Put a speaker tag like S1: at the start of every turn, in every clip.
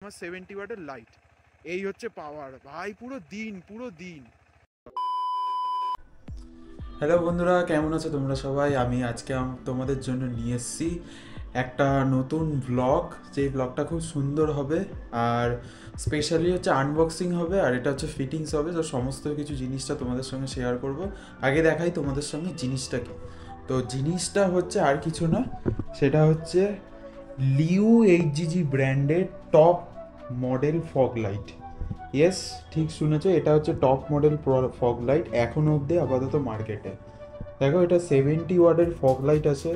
S1: আমার 70 ওয়াটের লাইট, এই হচ্ছে পাওয়ার ভাই, পুরো দিন।
S2: হ্যালো বন্ধুরা, কেমন আছো তোমরা সবাই? আমি আজকে তোমাদের জন্য নিয়ে এসেছি একটা নতুন ব্লগ। যে ব্লগটা খুব সুন্দর হবে আর স্পেশালি হচ্ছে আনবক্সিং হবে, আর এটা হচ্ছে ফিটিংস হবে। তো সমস্ত কিছু জিনিসটা তোমাদের সঙ্গে শেয়ার করব। আগে দেখাই তোমাদের সঙ্গে জিনিসটা কি। তো জিনিসটা হচ্ছে আর কিছু না, সেটা হচ্ছে লিউ এইচজিজি ব্র্যান্ডের top model fog light. Yes, ঠিক শুনেছো, এটা হচ্ছে টপ মডেল ফগ লাইট এখনো অবধি আপাতত মার্কেটে। দেখো, এটা 70 ওয়াটের ফগ লাইট আছে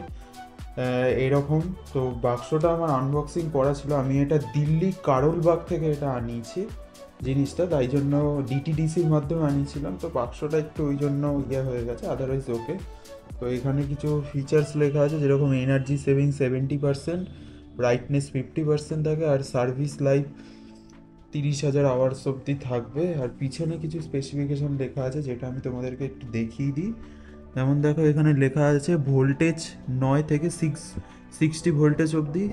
S2: এরকম। তো বাক্সটা আমার আনবক্সিং করা ছিল, আমি এটা দিল্লি কারোলবাগ থেকে এটা আনিয়েছি জিনিসটা, তাই জন্য ডিটিডিসির মাধ্যমে আনিয়েছিলাম। তো বাক্সটা একটু ওই জন্য হয়ে গেছে, আদারওয়াইজ ওকে। তো এখানে কিছু ফিচার্স লেখা আছে, যেরকম এনার্জি সেভিং 70%, ব্রাইটনেস 50% থাকে, আর সার্ভিস লাইফ 30,000 আওয়ার্স অবধি থাকবে। আর পিছনে কিছু স্পেসিফিকেশন লেখা আছে, যেটা আমি তোমাদেরকে একটু দেখিয়ে দিই। যেমন দেখো, এখানে লেখা আছে ভোল্টেজ 9 থেকে 60 ভোল্টেজ অবধি,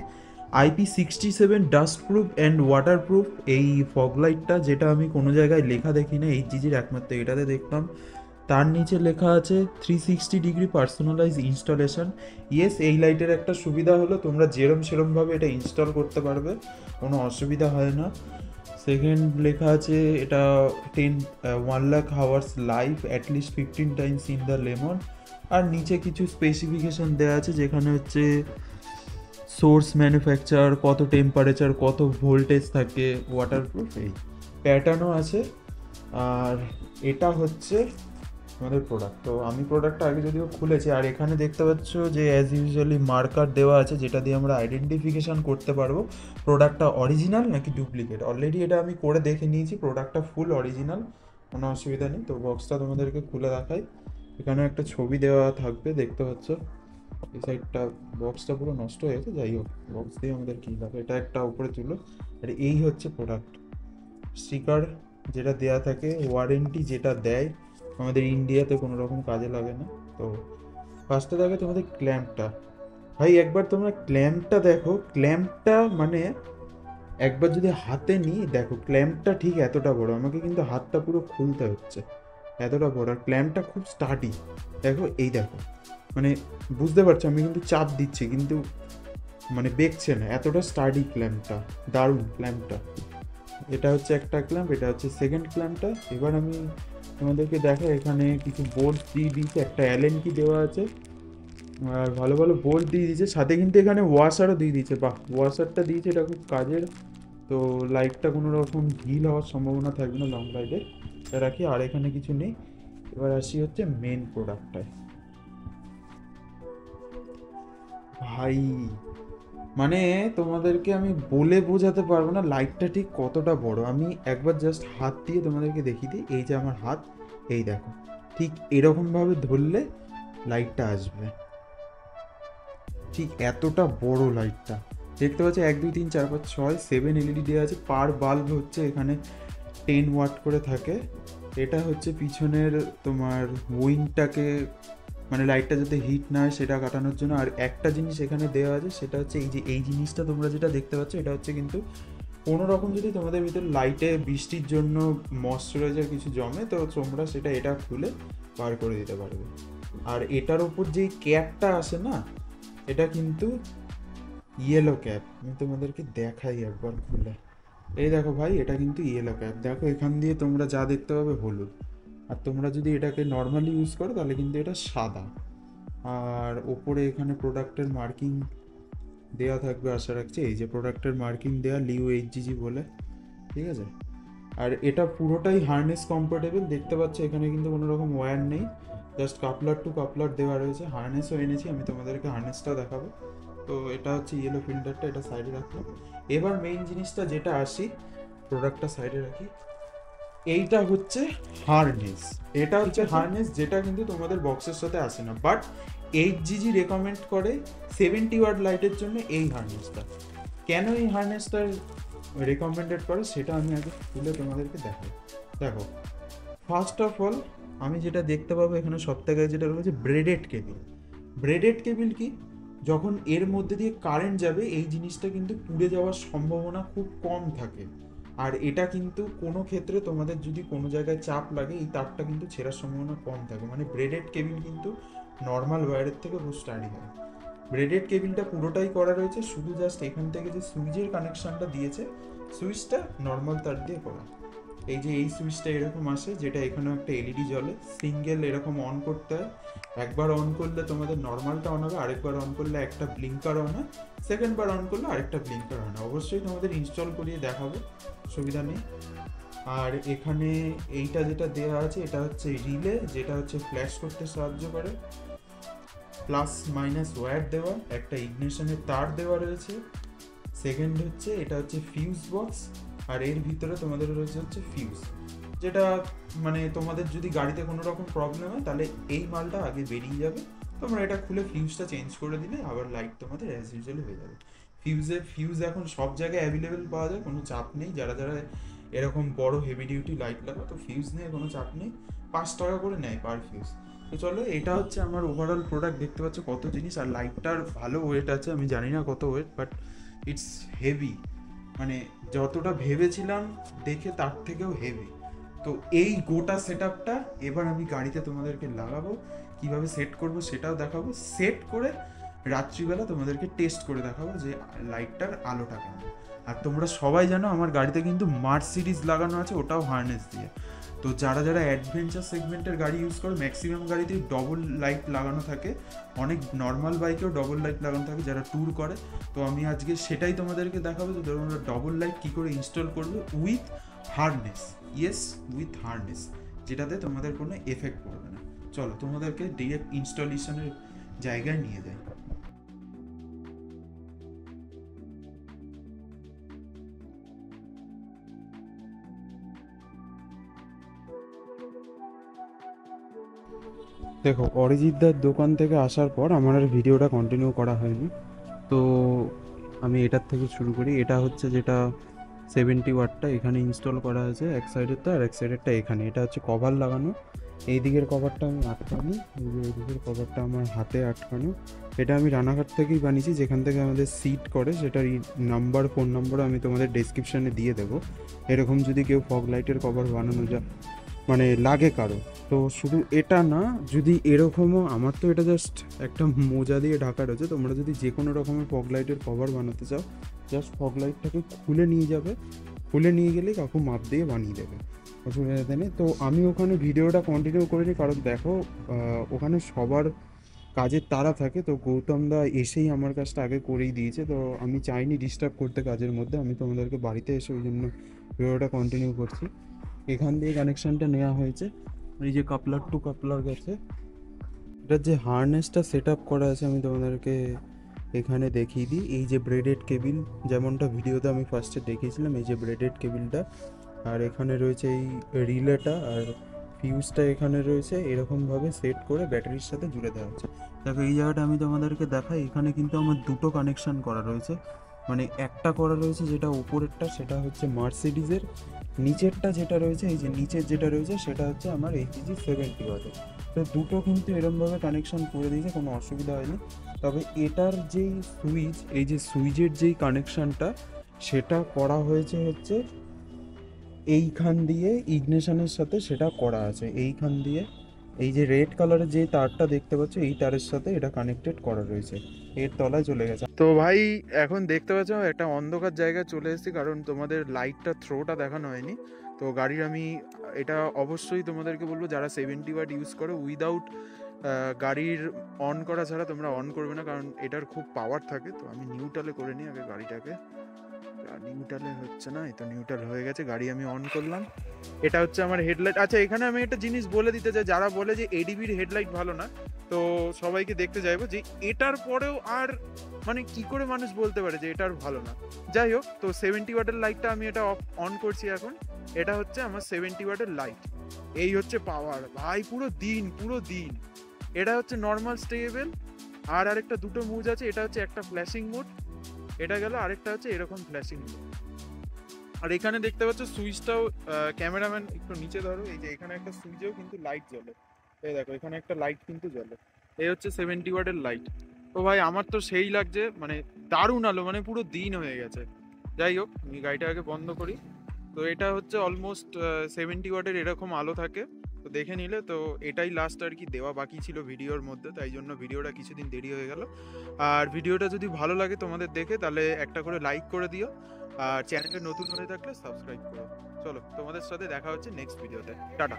S2: IP67 dust proof and water proof এই ফগ লাইটটা, যেটা আমি কোনো জায়গায় লেখা দেখি না, এইচজিজির একমাত্র এটাতে দেখলাম। তার নিচে লেখা আছে 360 ডিগ্রি পার্সোনালাইজ ইনস্টলেশন। ইয়েস, এই লাইটের একটা সুবিধা হলো তোমরা সেরমভাবে এটা ইনস্টল করতে পারবে, কোনো অসুবিধা হয় না। সেকেন্ড লেখা আছে এটা 1 lakh hours life, at least 15 times in the lemon. আর নিচে কিছু স্পেসিফিকেশন দেওয়া আছে, যেখানে হচ্ছে সোর্স ম্যানুফ্যাকচার, কত টেম্পারেচার, কত ভোল্টেজ থাকে, ওয়াটারপ্রুফ, এই প্যাটার্নও আছে। আর এটা হচ্ছে আমাদের প্রোডাক্ট। তো আমি প্রোডাক্টটা আগে যদিও খুলেছি, আর এখানে দেখতে পাচ্ছ যে অ্যাজ ইউজুয়ালি মার্কার দেওয়া আছে, যেটা দিয়ে আমরা আইডেন্টিফিকেশান করতে পারবো প্রোডাক্টটা অরিজিনাল নাকি ডুপ্লিকেট। অলরেডি এটা আমি করে দেখে নিয়েছি, প্রোডাক্টটা ফুল অরিজিনাল, কোনো অসুবিধা নেই। তো বক্সটা তোমাদেরকে খুলে দেখাই। এখানে একটা ছবি দেওয়া থাকবে, দেখতে পাচ্ছ। এই সাইডটা বক্সটা পুরো নষ্ট হয়ে গেছে, যাই হোক, বক্স দিয়ে আমাদের কী লাগে, এটা একটা উপরে তুলো। আর এই হচ্ছে প্রোডাক্ট স্টিকার যেটা দেয়া থাকে, ওয়ারেন্টি যেটা দেয় আমাদের ইন্ডিয়াতে কোনো রকম কাজে লাগে না। তো ফার্স্টে দেখো তোমাদের ক্ল্যাম্পটা, ভাই একবার তোমরা ক্ল্যাম্পটা দেখো। ক্ল্যাম্পটা মানে একবার যদি হাতে নিই, দেখো ক্ল্যাম্পটা ঠিক এতটা বড়, আমাকে কিন্তু হাতটা পুরো খুলতে হচ্ছে, এতটা বড়। আর ক্ল্যাম্পটা খুব স্টাডি, দেখো এই দেখো, মানে বুঝতে পারছো আমি কিন্তু চাপ দিচ্ছি কিন্তু মানে বেঁকছে না, এতটা স্টাডি ক্ল্যাম্পটা, দারুণ ক্ল্যাম্পটা। এটা হচ্ছে একটা ক্ল্যাম্প, এটা হচ্ছে সেকেন্ড ক্ল্যাম্পটা। এবার আমি তোমাদেরকে দেখো, এখানে কিছু বোর্ড দিয়ে দিয়েছে, একটা অ্যালেন কি দেওয়া আছে, আর ভালো ভালো বোর্ড দিয়ে দিয়েছে, সাথে কিন্তু এখানে ওয়াশারও দিয়ে দিয়েছে। বাহ, ওয়াশারটা দিয়েছে, এটা খুব কাজের। তো লাইটটা কোনো রকম ঢিল হওয়ার সম্ভাবনা থাকবে না লং লাইটে, এটা রাখি। আর এখানে কিছু নেই। এবার আসি হচ্ছে মেন প্রোডাক্টটায়। ভাই মানে তোমাদেরকে আমি বলে বোঝাতে পারবো না লাইটটা ঠিক কতটা বড়। আমি একবার জাস্ট হাত দিয়ে তোমাদেরকে দেখিয়ে দিই, এই যে আমার হাত, এই দেখো, ঠিক এরকমভাবে ধরলে লাইটটা আসবে, ঠিক এতটা বড় লাইটটা। দেখতে পাচ্ছি 1 2 3 4 5 6 7 এলইডি দেওয়া আছে, পার বাল্ব হচ্ছে এখানে 10 ওয়াট করে থাকে। এটা হচ্ছে পিছনের তোমার উইন্ডটাকে, মানে লাইটটা যাতে হিট না হয় সেটা কাটানোর জন্য। আর একটা জিনিস এখানে দেওয়া আছে, সেটা হচ্ছে এই যে এই জিনিসটা তোমরা যেটা দেখতে পাচ্ছ, এটা হচ্ছে কিন্তু কোনো রকম যদি তোমাদের ভিতরে লাইটে বৃষ্টির জন্য ময়শ্চারাইজার কিছু জমে, তো তোমরা সেটা এটা খুলে বার করে দিতে পারবে। আর এটার ওপর যেই ক্যাপটা আসে না, এটা কিন্তু ইয়েলো ক্যাপ, আমি তোমাদেরকে দেখাই একবার খুলে। এই দেখো ভাই, এটা কিন্তু ইয়েলো ক্যাপ, দেখো এখান দিয়ে তোমরা যা দেখতে পাবে হলুদ। আর তোমরা যদি এটাকে নর্মালি ইউজ করো তাহলে কিন্তু এটা সাদা। আর ওপরে এখানে প্রোডাক্টের মার্কিং দেওয়া থাকবে, আশা রাখছি। এই যে প্রোডাক্টের মার্কিং দেওয়া, লিউ এইচজিজি বলে, ঠিক আছে। আর এটা পুরোটাই হার্নেস কম্পার্টেবল, দেখতে পাচ্ছ এখানে কিন্তু কোনো রকম ওয়্যার নেই, জাস্ট কাপলার টু কাপলার দেওয়া রয়েছে। হার্নেসও এনেছি, আমি তোমাদেরকে হার্নেসটাও দেখাবো। তো এটা হচ্ছে ইয়েলো ফিল্টারটা, এটা সাইডে রাখলাম। এবার মেইন জিনিসটা যেটা আসি, প্রোডাক্টটা সাইডে রাখি। এইটা হচ্ছে হারনেস, এটা হচ্ছে হারনেস, যেটা কিন্তু তোমাদের বক্সের সাথে আসে না, বাট এইচজিজি রেকমেন্ড করে 70 ওয়াট লাইটের জন্য এই হারনেসটা। কেন এই হারনেসটা রেকমেন্ডেড করে সেটা আমি আগে খুলে তোমাদেরকে দেখাই। দেখো, ফার্স্ট অফ অল আমি যেটা দেখতে পাবো এখানে সব থেকে যেটা রয়েছে ব্রেডেড কেবিল। ব্রেডেড কেবিল কি, যখন এর মধ্যে দিয়ে কারেন্ট যাবে এই জিনিসটা কিন্তু পুড়ে যাওয়ার সম্ভাবনা খুব কম থাকে। আর এটা কিন্তু কোনো ক্ষেত্রে তোমাদের যদি কোনো জায়গায় চাপ লাগে এই তারটা কিন্তু ছেঁড়ার সম্ভাবনা কম থাকে। মানে ব্রেডেড কেবিল কিন্তু নর্মাল ওয়্যারের থেকে বহু স্টাডি হয়। ব্রেডেড কেবিলটা পুরোটাই করা রয়েছে, শুধু জাস্ট এখান থেকে যে সুইচের কানেকশনটা দিয়েছে সুইচটা নর্মাল তার দিয়ে করা। এই যে এই সুইচটা এরকম আসে, যেটা এখানেও একটা এলইডি জ্বলে, সিঙ্গেল এরকম অন করতে হয়। একবার অন করলে তোমাদের নর্মালটা অন হবে, আরেকবার অন করলে একটা ব্লিঙ্কার অন হয়, সেকেন্ড বার অন করলে আরেকটা ব্লিঙ্কার অন হয়। অবশ্যই তোমাদের ইনস্টল করিয়ে দেখাবো, সুবিধা নেই। আর এখানে এইটা যেটা দেওয়া আছে এটা হচ্ছে রিলে, যেটা হচ্ছে ফ্ল্যাশ করতে সাহায্য করে। প্লাস মাইনাস ওয়্যার দেওয়া, একটা ইগনিশনের তার দেওয়া রয়েছে। সেকেন্ড হচ্ছে এটা হচ্ছে ফিউজ বক্স, আর এর ভিতরে তোমাদের রয়েছে হচ্ছে ফিউজ, যেটা মানে তোমাদের যদি গাড়িতে কোনো রকম প্রবলেম হয় তাহলে এই মালটা আগে বেরিয়ে যাবে, তোমরা এটা খুলে ফিউজটা চেঞ্জ করে দিলে আবার লাইট তোমাদের অ্যাজ ইউজুয়ালি হয়ে যাবে। ফিউজ এখন সব জায়গায় অ্যাভেলেবেল পাওয়া যায়, কোনো চাপ নেই। যারা যারা এরকম বড় হেভি ডিউটি লাইট লাগা, তো ফিউজ নিয়ে কোনো চাপ নেই, 5 টাকা করে নেয় পার ফিউজ। তো চলো, এটা হচ্ছে আমার ওভারঅল প্রোডাক্ট। দেখতে পাচ্ছ কত জিনিস, আর লাইটটার ভালো ওয়েট আছে, আমি জানি না কত ওয়েট, বাট ইটস হেভি। মানে যতটা ভেবেছিলাম দেখে তার থেকেও হেভি। তো এই গোটা সেট আপটা এবার আমি গাড়িতে তোমাদেরকে লাগাবো, কিভাবে সেট করব সেটাও দেখাবো। সেট করে রাত্রিবেলা তোমাদেরকে টেস্ট করে দেখাবো যে লাইটটার আলোটা কেমন। আর তোমরা সবাই জানো আমার গাড়িতে কিন্তু মার্সিডিজ লাগানো আছে, ওটাও হার্নেস দিয়ে। তো যারা যারা অ্যাডভেঞ্চার সেগমেন্টের গাড়ি ইউজ করে, ম্যাক্সিমাম গাড়িতেই ডবল লাইট লাগানো থাকে, অনেক নর্মাল বাইকেও ডবল লাইট লাগানো থাকে যারা ট্যুর করে। তো আমি আজকে সেটাই তোমাদেরকে দেখাবো যে তোমরা ডবল লাইট কী করে ইনস্টল করবে with harness. Yes, with harness, যেটাতে তোমাদের কোনো এফেক্ট পড়বে না। চলো তোমাদেরকে ডিরেক্ট ইনস্টলেশনের জায়গায় নিয়ে যাই। দেখো, অরিজিৎদার দোকান থেকে আসার পর আমার আর ভিডিওটা কন্টিনিউ করা হয়নি, তো আমি এটার থেকে শুরু করি। এটা হচ্ছে যেটা 70 ওয়াটটা এখানে ইনস্টল করা আছে, এক সাইডেরটা আর এক সাইডেরটা এখানে। এটা হচ্ছে কভার লাগানো, এই দিকের কভারটা আমি আটকানো, এই যে এই দিকের কভারটা আমার হাতে আটকানো। এটা আমি রানাঘাট থেকেই বানিয়েছি, যেখান থেকে আমাদের সিট করে, সেটার নাম্বার, ফোন নাম্বার আমি তোমাদের ডেসক্রিপশানে দিয়ে দেবো। এরকম যদি কেউ ফগ লাইটের কভার বানানো যায় মানে লাগে কারো, তো শুধু এটা না, যদি এরকমও, আমার তো এটা জাস্ট একটা মোজা দিয়ে ঢাকা রয়েছে, তোমরা যদি যে কোনো রকমের ফগ লাইটের কভার বানাতে চাও জাস্ট ফগ লাইটটাকে খুলে নিয়ে যাবে, খুলে নিয়ে গেলেই কাকু মাপ দিয়ে বানিয়ে দেবে, অসুবিধা নেই। তো আমি ওখানে ভিডিওটা কন্টিনিউ করিনি, কারণ দেখো ওখানে সবার কাজের তাড়া থাকে, তো গৌতম দা এসেই আমার কাজটা আগে করেই দিয়েছে, তো আমি চাইনি ডিস্টার্ব করতে কাজের মধ্যে, আমি তোমাদেরকে বাড়িতে এসে ওই জন্য ভিডিওটা কন্টিনিউ করছি। এখান দিয়ে কানেকশানটা নেওয়া হয়েছে, এই যে কাপলার টু কাপলার গেছে। এটার যে হার্নেসটা সেট আপ করা আছে আমি তোমাদেরকে এখানে দেখিয়ে দিই। এই যে ব্রেডেড কেবিল, যেমনটা ভিডিওতে আমি ফার্স্টে দেখিয়েছিলাম, এই যে ব্রেডেড কেবিলটা, আর এখানে রয়েছে এই রিলেটা, আর ফিউজটা এখানে রয়েছে। এরকমভাবে সেট করে ব্যাটারির সাথে জুড়ে দেওয়া হচ্ছে। দেখো এই জায়গাটা আমি তোমাদেরকে দেখাই, এখানে কিন্তু আমার দুটো কানেকশান করা রয়েছে। মানে একটা করা রয়েছে যেটা উপরেরটা, সেটা হচ্ছে মার্সিডিজের, নিচেরটা যেটা রয়েছে, এই যে নিচের যেটা রয়েছে সেটা হচ্ছে আমার এইচজি 70 ওয়াটের। তো দুটো কিন্তু এরমভাবে কানেকশন করে দিয়েছে, কোনো অসুবিধা হয়নি। তবে এটার যেই সুইচ, এই যে সুইচের যেই কানেকশানটা সেটা করা হয়েছে হচ্ছে এইখান দিয়ে, ইগনিশনের সাথে সেটা করা আছে এইখান দিয়ে। এই যে রেড কালারের যে তারটা দেখতে পাচ্ছ, এই তারের সাথে এটা কানেক্টেড করা রয়েছে, এর তলায় চলে গেছে। তো ভাই এখন দেখতে পাচ্ছ একটা অন্ধকার জায়গায় চলে এসেছি, কারণ তোমাদের লাইটটা থ্রোটা দেখানো হয়নি। তো গাড়ির আমি এটা অবশ্যই তোমাদেরকে বলবো, যারা 70 ওয়াট ইউজ করো উইদাউট গাড়ির অন করা ছাড়া তোমরা অন করবে না, কারণ এটার খুব পাওয়ার থাকে। তো আমি নিউট্রালে করে নিই আগে গাড়িটাকে। নিউট্রালে হচ্ছে না, এই তো নিউট্রাল হয়ে গেছে, গাড়ি আমি অন করলাম। এটা হচ্ছে আমার হেডলাইট। আচ্ছা, এখানে আমি একটা জিনিস বলে দিতে চাই, যারা বলে যে এডিবির হেডলাইট ভালো না, তো সবাইকে দেখতে চাইবো যে এটার পরেও আর মানে কি করে মানুষ বলতে পারে যে এটার ভালো না। যাই হোক, তো 70 ওয়াটের লাইটটা আমি এটা অন করছি এখন। এটা হচ্ছে আমার 70 ওয়াটের লাইট। এই হচ্ছে পাওয়ার ভাই, পুরো দিন পুরো দিন। এটা হচ্ছে নর্মাল স্টেবল, আর আরেকটা দুটো মুজ আছে, এটা হচ্ছে একটা ফ্ল্যাশিং মোড, এটা গেল, আরেকটা হচ্ছে এরকম ফ্ল্যাশিং মোড। আর এখানে দেখতে পাচ্ছ সুইচটাও, ক্যামেরাম্যান একটু নিচে ধরো, এই যে এখানে একটা সুইচেও কিন্তু লাইট জ্বলে, এই দেখো এখানে একটা লাইট কিন্তু জ্বলে। এই হচ্ছে 70 ওয়াটের লাইট।
S1: তো ভাই আমার তো সেই লাগছে, মানে দারুণ আলো, মানে পুরো দিন হয়ে গেছে। যাই হোক, আমি গাড়িটা আগে বন্ধ করি। তো এটা হচ্ছে অলমোস্ট 70 ওয়াটের এরকম আলো থাকে। তো দেখে নিলে তো এটাই লাস্ট আর কি দেওয়া বাকি ছিল ভিডিওর মধ্যে, তাই জন্য ভিডিওটা কিছুদিন দেরি হয়ে গেল। আর ভিডিওটা যদি ভালো লাগে তোমাদের দেখে, তাহলে একটা করে লাইক করে দিও, আর চ্যানেলে নতুন হয়ে থাকলে সাবস্ক্রাইব করো। চলো, তোমাদের সাথে দেখা হচ্ছে নেক্সট ভিডিওতে। টাটা।